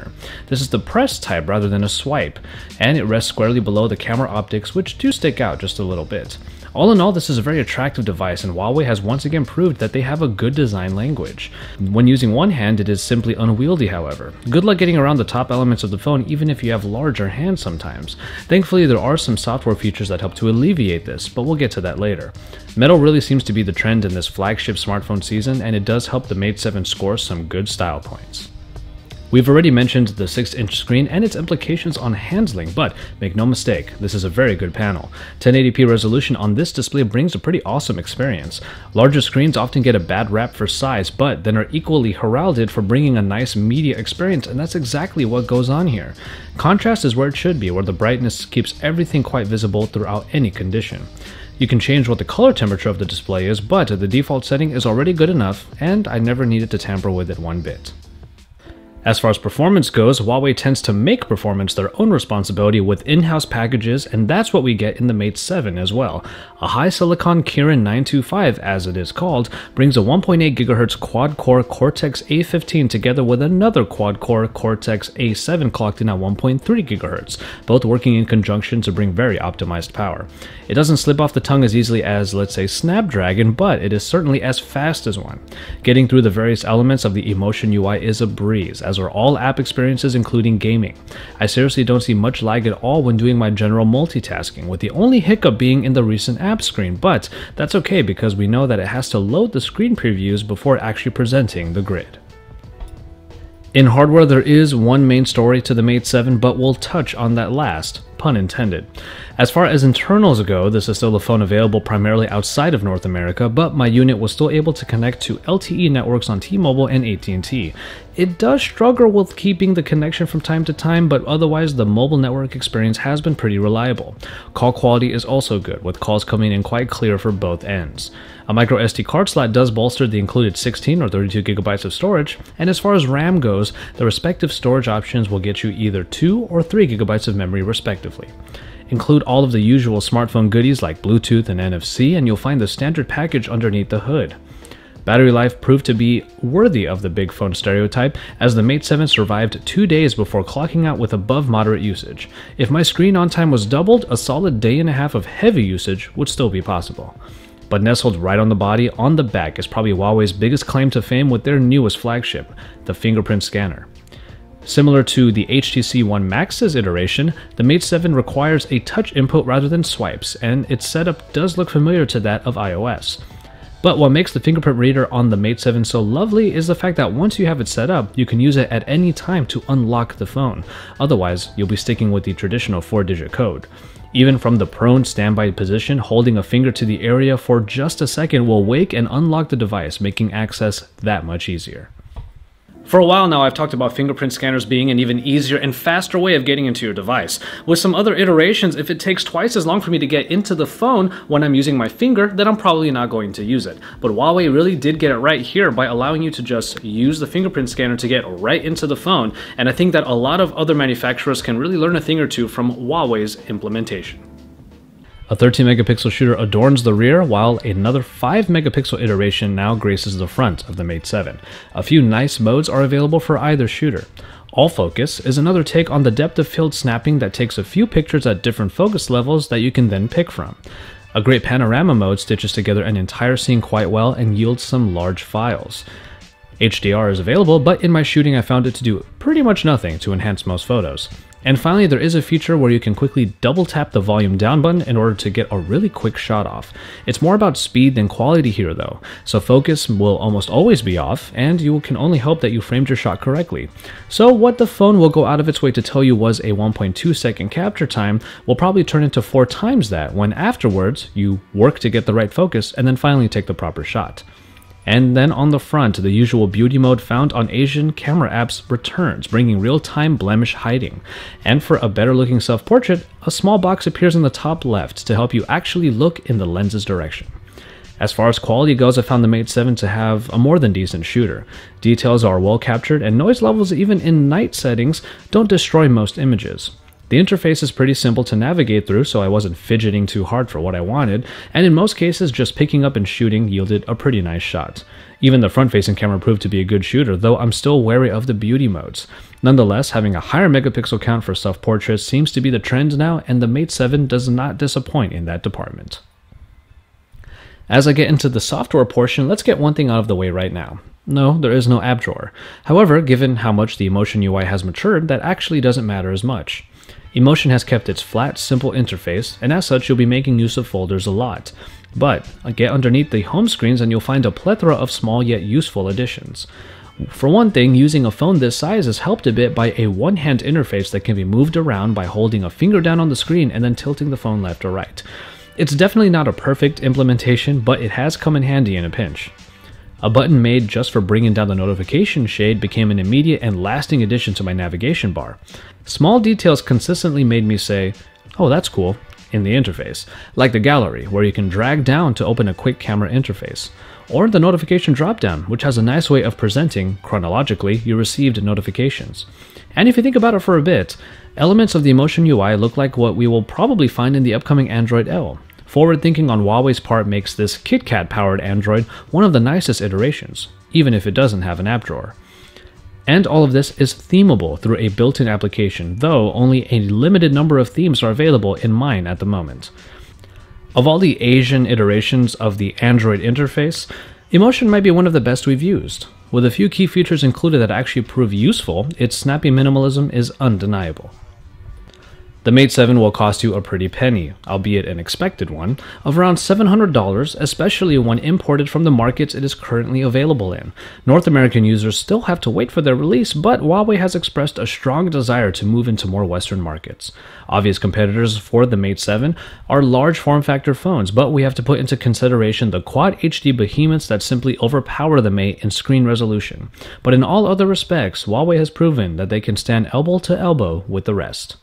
scanner. This is the press type rather than a swipe, and it rests squarely below the camera optics, which do stick out just a little bit. All in all, this is a very attractive device, and Huawei has once again proved that they have a good design language. When using one hand, it is simply unwieldy, however. Good luck getting around the top elements of the phone, even if you have larger hands sometimes. Thankfully, there are some software features that help to alleviate this, but we'll get to that later. Metal really seems to be the trend in this flagship smartphone season, and it does help the Mate 7 score some good style points. We've already mentioned the 6-inch screen and its implications on handling, but make no mistake, this is a very good panel. 1080p resolution on this display brings a pretty awesome experience. Larger screens often get a bad rap for size, but then are equally heralded for bringing a nice media experience, and that's exactly what goes on here. Contrast is where it should be, where the brightness keeps everything quite visible throughout any condition. You can change what the color temperature of the display is, but the default setting is already good enough, and I never needed to tamper with it one bit. As far as performance goes, Huawei tends to make performance their own responsibility with in-house packages, and that's what we get in the Mate 7 as well. A high-silicon Kirin 925, as it is called, brings a 1.8 GHz quad-core Cortex-A15 together with another quad-core Cortex-A7 clocked in at 1.3 GHz, both working in conjunction to bring very optimized power. It doesn't slip off the tongue as easily as, let's say, Snapdragon, but it is certainly as fast as one. Getting through the various elements of the Emotion UI is a breeze, as are all app experiences including gaming. I seriously don't see much lag at all when doing my general multitasking, with the only hiccup being in the recent app screen, but that's okay because we know that it has to load the screen previews before actually presenting the grid. In hardware, there is one main story to the Mate 7, but we'll touch on that last, pun intended. As far as internals go, this is still a phone available primarily outside of North America, but my unit was still able to connect to LTE networks on T-Mobile and AT&T. It does struggle with keeping the connection from time to time, but otherwise the mobile network experience has been pretty reliable. Call quality is also good, with calls coming in quite clear for both ends. A micro SD card slot does bolster the included 16 or 32 GB of storage, and as far as RAM goes, the respective storage options will get you either 2 or 3 GB of memory respectively. Include all of the usual smartphone goodies like Bluetooth and NFC, and you'll find the standard package underneath the hood. Battery life proved to be worthy of the big phone stereotype, as the Mate 7 survived 2 days before clocking out with above moderate usage. If my screen on time was doubled, a solid day and a half of heavy usage would still be possible. But nestled right on the body, on the back, is probably Huawei's biggest claim to fame with their newest flagship, the fingerprint scanner. Similar to the HTC One Max's iteration, the Mate 7 requires a touch input rather than swipes, and its setup does look familiar to that of iOS. But what makes the fingerprint reader on the Mate 7 so lovely is the fact that once you have it set up, you can use it at any time to unlock the phone. Otherwise, you'll be sticking with the traditional 4-digit code. Even from the prone standby position, holding a finger to the area for just a second will wake and unlock the device, making access that much easier. For a while now, I've talked about fingerprint scanners being an even easier and faster way of getting into your device. With some other iterations, if it takes twice as long for me to get into the phone when I'm using my finger, then I'm probably not going to use it. But Huawei really did get it right here by allowing you to just use the fingerprint scanner to get right into the phone, and I think that a lot of other manufacturers can really learn a thing or two from Huawei's implementation. A 13 megapixel shooter adorns the rear, while another 5 megapixel iteration now graces the front of the Mate 7. A few nice modes are available for either shooter. All focus is another take on the depth of field snapping that takes a few pictures at different focus levels that you can then pick from. A great panorama mode stitches together an entire scene quite well and yields some large files. HDR is available, but in my shooting I found it to do pretty much nothing to enhance most photos. And finally, there is a feature where you can quickly double tap the volume down button in order to get a really quick shot off. It's more about speed than quality here though, so focus will almost always be off, and you can only hope that you framed your shot correctly. So what the phone will go out of its way to tell you was a 1.2 second capture time will probably turn into 4 times that when afterwards you work to get the right focus and then finally take the proper shot. And then on the front, the usual beauty mode found on Asian camera apps returns, bringing real-time blemish hiding. And for a better looking self-portrait, a small box appears in the top left to help you actually look in the lens's direction. As far as quality goes, I found the Mate 7 to have a more than decent shooter. Details are well captured, and noise levels even in night settings don't destroy most images. The interface is pretty simple to navigate through, so I wasn't fidgeting too hard for what I wanted, and in most cases just picking up and shooting yielded a pretty nice shot. Even the front-facing camera proved to be a good shooter, though I'm still wary of the beauty modes. Nonetheless, having a higher megapixel count for self-portraits seems to be the trend now, and the Mate 7 does not disappoint in that department. As I get into the software portion, let's get one thing out of the way right now. No, there is no app drawer. However, given how much the Emotion UI has matured, that actually doesn't matter as much. Emotion has kept its flat, simple interface, and as such you'll be making use of folders a lot. But get underneath the home screens and you'll find a plethora of small yet useful additions. For one thing, using a phone this size is helped a bit by a one-hand interface that can be moved around by holding a finger down on the screen and then tilting the phone left or right. It's definitely not a perfect implementation, but it has come in handy in a pinch. A button made just for bringing down the notification shade became an immediate and lasting addition to my navigation bar. Small details consistently made me say, "Oh, that's cool," in the interface, like the gallery, where you can drag down to open a quick camera interface, or the notification dropdown, which has a nice way of presenting, chronologically, your received notifications. And if you think about it for a bit, elements of the Emotion UI look like what we will probably find in the upcoming Android L. Forward thinking on Huawei's part makes this KitKat-powered Android one of the nicest iterations, even if it doesn't have an app drawer. And all of this is themable through a built-in application, though only a limited number of themes are available in mine at the moment. Of all the Asian iterations of the Android interface, Emotion might be one of the best we've used. With a few key features included that actually prove useful, its snappy minimalism is undeniable. The Mate 7 will cost you a pretty penny, albeit an expected one, of around $700, especially when imported from the markets it is currently available in. North American users still have to wait for their release, but Huawei has expressed a strong desire to move into more Western markets. Obvious competitors for the Mate 7 are large form factor phones, but we have to put into consideration the Quad HD behemoths that simply overpower the Mate in screen resolution. But in all other respects, Huawei has proven that they can stand elbow to elbow with the rest.